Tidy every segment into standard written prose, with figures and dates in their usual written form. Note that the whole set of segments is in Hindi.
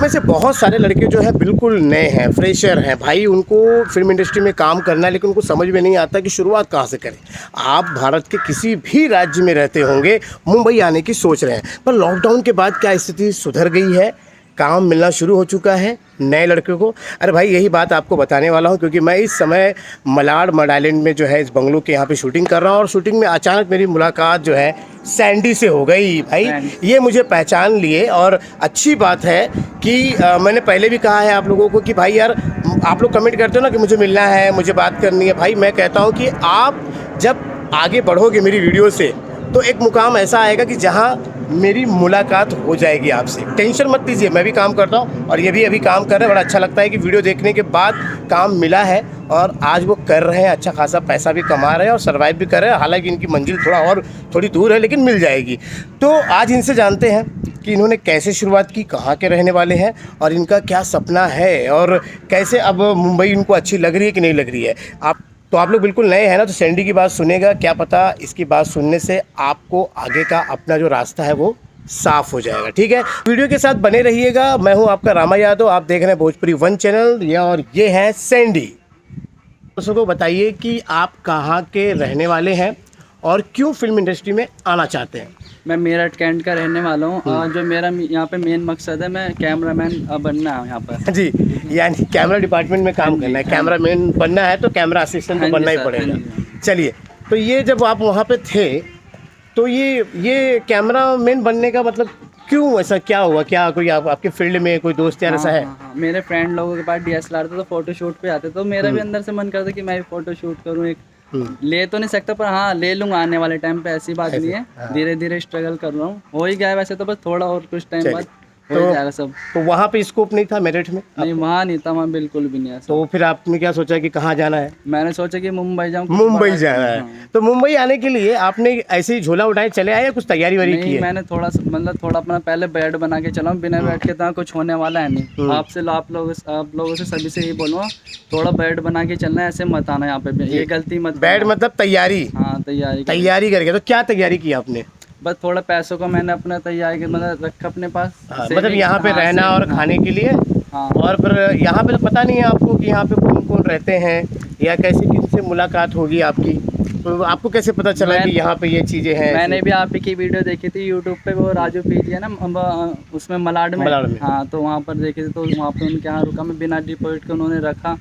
में से बहुत सारे लड़के जो है बिल्कुल नए हैं, फ्रेशर हैं भाई, उनको फिल्म इंडस्ट्री में काम करना है, लेकिन उनको समझ में नहीं आता कि शुरुआत कहाँ से करें। आप भारत के किसी भी राज्य में रहते होंगे, मुंबई आने की सोच रहे हैं, पर लॉकडाउन के बाद क्या स्थिति सुधर गई है, काम मिलना शुरू हो चुका है नए लड़के को। अरे भाई यही बात आपको बताने वाला हूँ, क्योंकि मैं इस समय मड आइलैंड में जो है इस बंगलो के यहाँ पे शूटिंग कर रहा हूँ, और शूटिंग में अचानक मेरी मुलाकात जो है सैंडी से हो गई। भाई ये मुझे पहचान लिए, और अच्छी बात है कि मैंने पहले भी कहा है आप लोगों को कि भाई यार आप लोग कमेंट करते हो ना कि मुझे मिलना है, मुझे बात करनी है। भाई मैं कहता हूँ कि आप जब आगे बढ़ोगे मेरी वीडियो से, तो एक मुकाम ऐसा आएगा कि जहाँ मेरी मुलाकात हो जाएगी आपसे। टेंशन मत लीजिए, मैं भी काम करता हूँ और ये भी अभी काम कर रहे हैं। बड़ा अच्छा लगता है कि वीडियो देखने के बाद काम मिला है और आज वो कर रहे हैं, अच्छा खासा पैसा भी कमा रहे हैं और सर्वाइव भी कर रहे हैं। हालांकि इनकी मंजिल थोड़ी दूर है, लेकिन मिल जाएगी। तो आज इनसे जानते हैं कि इन्होंने कैसे शुरुआत की, कहाँ के रहने वाले हैं और इनका क्या सपना है, और कैसे अब मुंबई इनको अच्छी लग रही है कि नहीं लग रही है। आप लोग बिल्कुल नए हैं ना, तो सैंडी की बात सुनेगा, क्या पता इसकी बात सुनने से आपको आगे का अपना जो रास्ता है वो साफ हो जाएगा। ठीक है, वीडियो के साथ बने रहिएगा। मैं हूं आपका रामा यादव, आप देख रहे हैं भोजपुरी 1 चैनल, और ये है सैंडी। दोस्तों को बताइए कि आप कहाँ के रहने वाले हैं और क्यों फिल्म इंडस्ट्री में आना चाहते हैं। मैं मेरठ कैंट का रहने वाला हूँ। जो मेरा यहाँ पे मेन मकसद है, मैं कैमरामैन बनना है यहाँ पर जी। यानी कैमरा डिपार्टमेंट में काम करना है, कैमरामैन बनना है तो कैमरा असिस्टेंट तो बनना ही पड़ेगा। चलिए, तो ये जब आप वहाँ पे थे तो ये कैमरामैन बनने का मतलब क्यों, ऐसा क्या हुआ, क्या कोई आपके फील्ड में कोई दोस्त यार ऐसा है? मेरे फ्रेंड लोगों के पास DSLR था तो फोटो शूट पे आते, तो मेरा भी अंदर से मन करता कि मैं भी फोटो शूट करूँ। एक ले तो नहीं सकता, पर हाँ ले लूँगा आने वाले टाइम पे, ऐसी बात नहीं है। धीरे धीरे स्ट्रगल कर रहा हूँ, हो ही गया है वैसे तो, बस थोड़ा और कुछ टाइम बाद हो जाएगा सब। तो वहाँ पे स्कोप नहीं था मेरठ में? नहीं, वहाँ नहीं था, वहाँ बिल्कुल भी नहीं है। तो फिर आपने क्या सोचा कि कहाँ जाना है? मैंने सोचा कि मुंबई जाऊँ। मुंबई जाना है। तो मुंबई आने के लिए आपने ऐसे ही झोला उठाए चले आए या कुछ तैयारी वारी की है? मैंने थोड़ा अपना पहले बेड बना के चला, बिना बेड के तो कुछ होने वाला है नहीं। आप लोगों से सभी से यही बोलूँगा, थोड़ा बेड बना के चलना है, ऐसे मत आना यहाँ पे, ये गलती मत। बेड मतलब तैयारी? हाँ, तैयारी करके। तो क्या तैयारी की आपने? बस थोड़ा पैसों को मैंने अपना तैयारी के मतलब रखा अपने पास। मतलब यहाँ पे रहना और खाने के लिए। और फिर यहाँ पे तो पता नहीं है आपको कि यहाँ पे कौन कौन रहते हैं या कैसे किनसे मुलाकात होगी आपकी, तो आपको कैसे पता चला कि यहाँ पे ये चीज़ें हैं? मैंने भी आप ही की वीडियो देखी थी यूट्यूब पे, वो राजू पीजी है ना, उसमें मलाड में। हाँ, तो वहाँ पर देखी थी, तो वहाँ पे उनके यहाँ रुका मैं, बिना डिपॉजिट के उन्होंने रखा।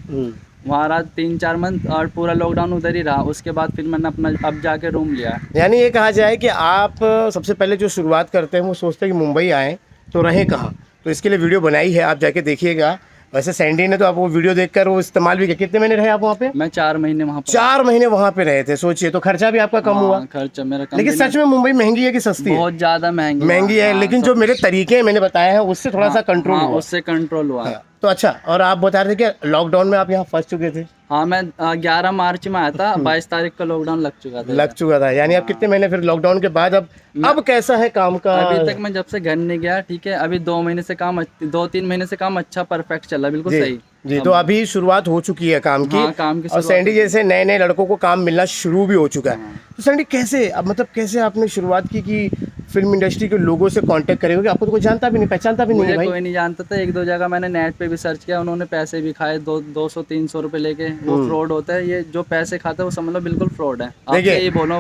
वहाँ रहा 3-4 मंथ और पूरा लॉकडाउन उधर ही रहा। उसके बाद फिर मैंने अपना अब जाके रूम लिया। यानी ये कहा जाए कि आप सबसे पहले जो शुरुआत करते हैं वो सोचते हैं कि मुंबई आएँ तो रहें कहाँ, तो इसके लिए वीडियो बनाई है, आप जाके देखिएगा। वैसे सैंडी ने तो आप वो वीडियो देखकर वो इस्तेमाल भी किया। कितने महीने रहे आप वहाँ पे? मैं 4 महीने वहाँ पे। 4 महीने वहाँ पे रहे थे, सोचिए। तो खर्चा भी आपका कम हुआ? खर्चा मेरा कम। लेकिन सच में मुंबई महंगी है कि सस्ती है? बहुत ज़्यादा महंगी है। लेकिन जो मेरे तरीके मैंने बताए हैं उससे थोड़ा सा कंट्रोल हुआ। उससे कंट्रोल हुआ। तो अच्छा, और आप बता रहे थे कि लॉकडाउन में आप यहाँ फंस चुके थे? हाँ, मैं 11 मार्च में आया था, 22 तारीख का लॉकडाउन लग चुका था। यानी आप कितने महीने फिर लॉकडाउन के बाद अब कैसा है काम का? अभी तक मैं जब से घर नहीं गया, ठीक है, अभी 2 महीने से काम, 2-3 महीने से काम अच्छा परफेक्ट चला, बिल्कुल सही जी। तो अभी शुरुआत हो चुकी है काम की। काम की। और सैंडी जैसे नए नए लड़कों को काम मिलना शुरू भी हो चुका है। तो सैंडी कैसे, अब मतलब कैसे आपने शुरुआत की कि फिल्म इंडस्ट्री के लोगों से कांटेक्ट करेंगे? आपको तो कोई जानता भी नहीं, पहचानता भी नहीं है भाई? कोई नहीं जानता था। 1-2 जगह मैंने नेट पे भी सर्च किया, उन्होंने पैसे भी खाए, 200-300 रुपए लेके। वो फ्रॉड होता है, ये जो पैसे खाता है वो समझ लो बिल्कुल फ्रॉड है। आप यही बोलो,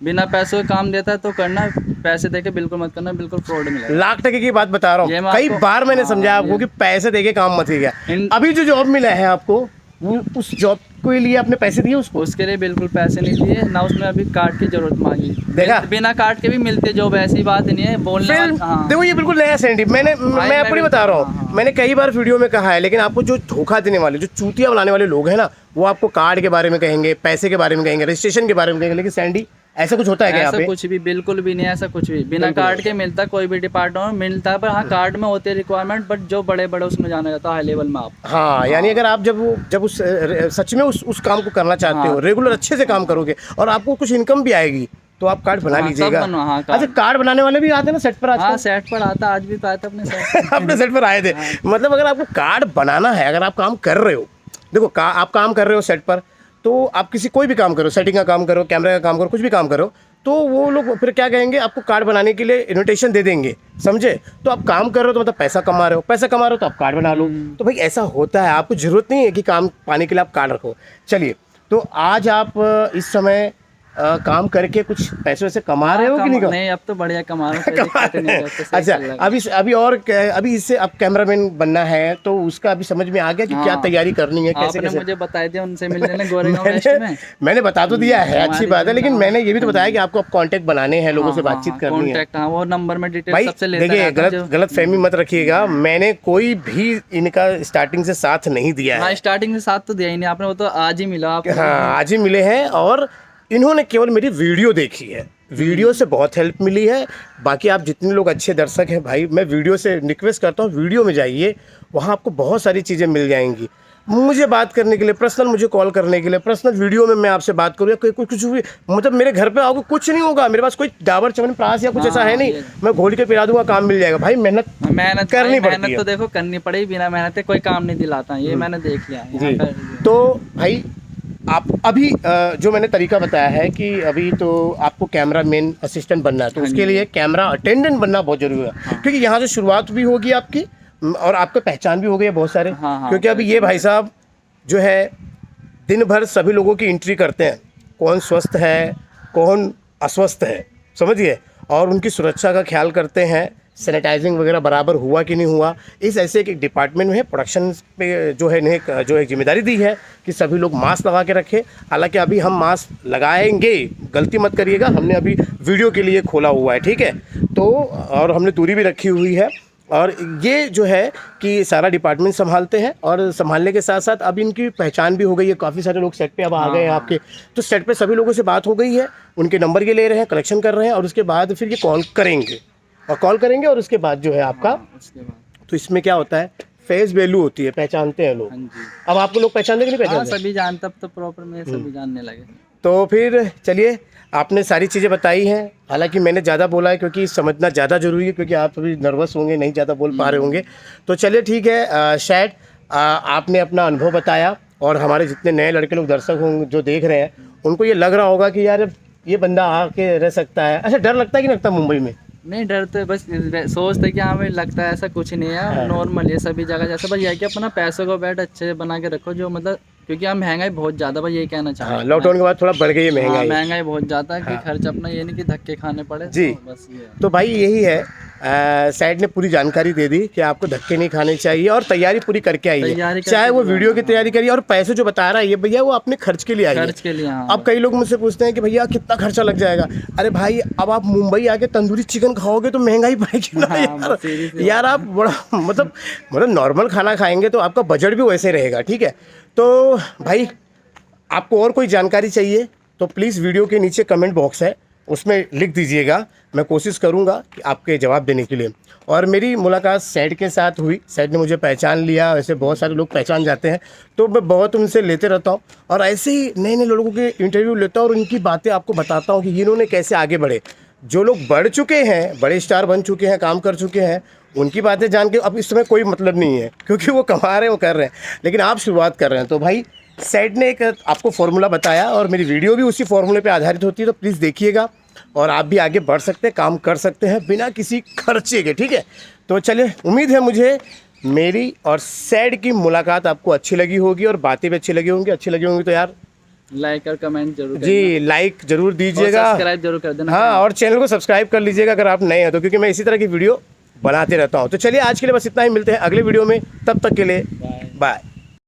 बिना पैसों के काम देता है तो करना, पैसे देके बिल्कुल मत करना, बिल्कुल फ्रॉड मिलेगा। लाख टके की बात बता रहा हूँ, कई बार मैंने समझाया आपको कि पैसे देके काम मत कीजिए। अभी जो जॉब मिला है आपको, उस जॉब के लिए आपने पैसे दिए उसको? उसके लिए बिल्कुल पैसे नहीं दिए ना, उसमें अभी कार्ड की जरूरत मांगी। देखा, बिना कार्ड के भी मिलते जॉब, ऐसी बात नहीं है बोलने। देखो ये बिल्कुल नया सैंडी, मैं आपको नहीं बता रहा हूँ, मैंने कई बार वीडियो में कहा है। लेकिन आपको जो धोखा देने वाले, जो चूतिया बनाने वाले लोग हैं ना, वो आपको कार्ड के बारे में कहेंगे, पैसे के बारे में कहेंगे, रजिस्ट्रेशन के बारे में कहेंगे। लेकिन सैंडी ऐसा कुछ होता है क्या? ऐसा कुछ भी बिल्कुल भी नहीं, ऐसा कुछ भी बिना कार्ड के मिलता, कोई भी डिपार्टमेंट में मिलता है। पर हाँ, कार्ड में होती है रिक्वायरमेंट, बट जो बड़े उसमें जाना जाता है हाई लेवल में आप। हाँ, यानी अगर आप जब उस सच में उस काम को करना चाहते हो, रेगुलर अच्छे से काम करोगे और आपको कुछ इनकम भी आएगी, तो आप कार्ड बना लीजिएगा। अच्छा, कार्ड बनाने वाले भी आते हैं ना सेट पर? हाँ, सेट पर आता, आज भी तो आया था अपने सेट अपने सेट पर आए थे। मतलब अगर आपको कार्ड बनाना है, अगर आप काम कर रहे हो, देखो आप काम कर रहे हो सेट पर, तो आप कोई भी काम करो, सेटिंग का काम करो, कैमरे का काम करो, कुछ भी काम करो, तो वो लोग फिर क्या कहेंगे, आपको कार्ड बनाने के लिए इन्विटेशन दे देंगे, समझे। तो आप काम कर रहे हो तो मतलब पैसा कमा रहे हो, पैसा कमा रहे हो तो आप कार्ड बना लो। तो भाई ऐसा होता है, आपको ज़रूरत नहीं है कि काम पाने के लिए आप कार्ड रखो। चलिए, तो आज आप इस समय काम करके कुछ पैसे वैसे कमा रहे हो कि नहीं? नहीं, अब तो बढ़िया कमा रहे हो। अच्छा, अभी इससे अब कैमरामैन बनना है, तो उसका अभी समझ में आ गया कि क्या तैयारी करनी है, कैसे कैसे? मुझे बताया दिया, उनसे मिलने ने गोरेगांव वेस्ट में। मैंने बता तो दिया है, अच्छी बात है, लेकिन मैंने ये भी तो बताया कि आपको अब कांटेक्ट बनाने हैं, लोगों से बातचीत करनी है। वो नंबर में डिटेल भाई सबसे लेता देखिए, गलत फहमी मत रखिएगा, मैंने कोई भी इनका स्टार्टिंग से साथ नहीं दिया है। स्टार्टिंग से साथ तो दिया ही नहीं आपने, वो तो आज ही मिला आपको। हाँ, आज ही मिले हैं, और इन्होंने केवल मेरी वीडियो देखी है, वीडियो से बहुत हेल्प मिली है। बाकी आप जितने लोग अच्छे दर्शक हैं भाई, मैं वीडियो से रिक्वेस्ट करता हूँ, वीडियो में जाइए, वहाँ आपको बहुत सारी चीज़ें मिल जाएंगी। मुझे बात करने के लिए, पर्सनल मुझे कॉल करने के लिए, पर्सनल वीडियो में मैं आपसे बात करूँ, या कुछ भी, मतलब मेरे घर पे आओगे कुछ नहीं होगा, मेरे पास कोई डाबर च्यवनप्राश या कुछ ऐसा है नहीं, मैं घोल के पिला दूंगा, काम मिल जाएगा। भाई मेहनत करनी पड़ती है। मेहनत तो देखो करनी पड़ेगी, बिना मेहनत के कोई काम नहीं दिलाता, ये मैंने देख लिया है। तो भाई आप अभी जो मैंने तरीका बताया है कि अभी तो आपको कैमरा मैन असिस्टेंट बनना है, तो उसके लिए कैमरा अटेंडेंट बनना बहुत जरूरी है, क्योंकि यहाँ से शुरुआत भी होगी आपकी, और आपको पहचान भी हो गई है बहुत सारे। क्योंकि अभी ये भाई साहब जो है दिन भर सभी लोगों की एंट्री करते हैं, कौन स्वस्थ है कौन अस्वस्थ है, समझिए, और उनकी सुरक्षा का ख्याल करते हैं, सैनिटाइजिंग वगैरह बराबर हुआ कि नहीं हुआ। इस ऐसे एक डिपार्टमेंट में है, प्रोडक्शन पे जो है इन्हें जो है जिम्मेदारी दी है कि सभी लोग मास्क लगा के रखें। हालांकि अभी हम मास्क लगाएंगे, गलती मत करिएगा, हमने अभी वीडियो के लिए खोला हुआ है, ठीक है। तो और हमने दूरी भी रखी हुई है, और ये जो है कि सारा डिपार्टमेंट संभालते हैं, और संभालने के साथ साथ अब इनकी पहचान भी हो गई है, काफ़ी सारे लोग सेट पे अब आ गए हैं आपके। तो सेट पे सभी लोगों से बात हो गई है, उनके नंबर ये ले रहे हैं, कलेक्शन कर रहे हैं, और उसके बाद फिर ये कॉल करेंगे, और उसके बाद जो है आपका तो इसमें क्या होता है, फेस वैल्यू होती है, पहचानते हैं लोग। अब आपको लोग पहचानते कि नहीं पहचानते? सभी जानते, अब तो प्रॉपर में सभी जानने लगे। तो फिर चलिए, आपने सारी चीज़ें बताई हैं, हालांकि मैंने ज़्यादा बोला है क्योंकि समझना ज़्यादा ज़रूरी है, क्योंकि आप अभी नर्वस होंगे, नहीं ज़्यादा बोल पा रहे होंगे। तो चलिए ठीक है, शायद आपने अपना अनुभव बताया, और हमारे जितने नए लड़के लोग दर्शक होंगे जो देख रहे हैं, उनको ये लग रहा होगा कि यार ये बंदा आके रह सकता है। अच्छा, डर लगता है कि नहीं लगता मुंबई में? नहीं, डर तो बस सोचते कि हमें लगता है, ऐसा कुछ नहीं है, नॉर्मल है सभी जगह जैसे। बस ये कि अपना पैसों को बैठ अच्छे से बना के रखो, जो मतलब क्योंकि हम महंगाई बहुत ज़्यादा, बस ये कहना चाहते हैं। लॉकडाउन के बाद थोड़ा बढ़ गई है महंगाई। महंगाई बहुत ज़्यादा है कि खर्च अपना ये नहीं कि धक्के खाने पड़े जी। तो बस ये। तो भाई यही है, साइड ने पूरी जानकारी दे दी कि आपको धक्के नहीं खाने चाहिए, और तैयारी पूरी करके आइए, चाहे वो वीडियो की तैयारी करिए, और पैसे जो बता रहा है ये भैया वो अपने खर्च के लिए आइए, खर्च के लिए। अब कई लोग मुझसे पूछते हैं कि भैया कितना खर्चा लग जाएगा। अरे भाई, अब आप मुंबई आके तंदूरी चिकन खाओगे तो महंगाई पड़ेगी ना यार। आप बड़ा मतलब नॉर्मल खाना खाएंगे तो आपका बजट भी वैसे रहेगा, ठीक है। तो भाई आपको और कोई जानकारी चाहिए तो प्लीज़ वीडियो के नीचे कमेंट बॉक्स है, उसमें लिख दीजिएगा, मैं कोशिश करूंगा कि आपके जवाब देने के लिए। और मेरी मुलाकात सैड के साथ हुई, सैड ने मुझे पहचान लिया, वैसे बहुत सारे लोग पहचान जाते हैं, तो मैं बहुत उनसे लेते रहता हूं, और ऐसे ही नए नए लोगों के इंटरव्यू लेता हूं, और उनकी बातें आपको बताता हूं कि इन्होंने कैसे आगे बढ़े। जो लोग बढ़ चुके हैं, बड़े स्टार बन चुके हैं, काम कर चुके हैं, उनकी बातें जान के अब इस समय कोई मतलब नहीं है, क्योंकि वो कमा रहे हैं, वो कर रहे हैं, लेकिन आप शुरुआत कर रहे हैं। तो भाई सैड ने एक आपको फॉर्मूला बताया, और मेरी वीडियो भी उसी फॉर्मूले पे आधारित होती है, तो प्लीज़ देखिएगा, और आप भी आगे बढ़ सकते हैं, काम कर सकते हैं बिना किसी खर्चे के, ठीक है। तो चलिए, उम्मीद है मुझे मेरी और सैड की मुलाकात आपको अच्छी लगी होगी, और बातें भी अच्छी लगी होंगी तो यार लाइक और कमेंट जरूर जी, लाइक जरूर दीजिएगा, सब्सक्राइब जरूर कर देना। हाँ, और चैनल को सब्सक्राइब कर लीजिएगा अगर आप नए हैं तो, क्योंकि मैं इसी तरह की वीडियो बनाते रहता हूँ। तो चलिए, आज के लिए बस इतना ही, मिलते हैं अगले वीडियो में, तब तक के लिए बाय।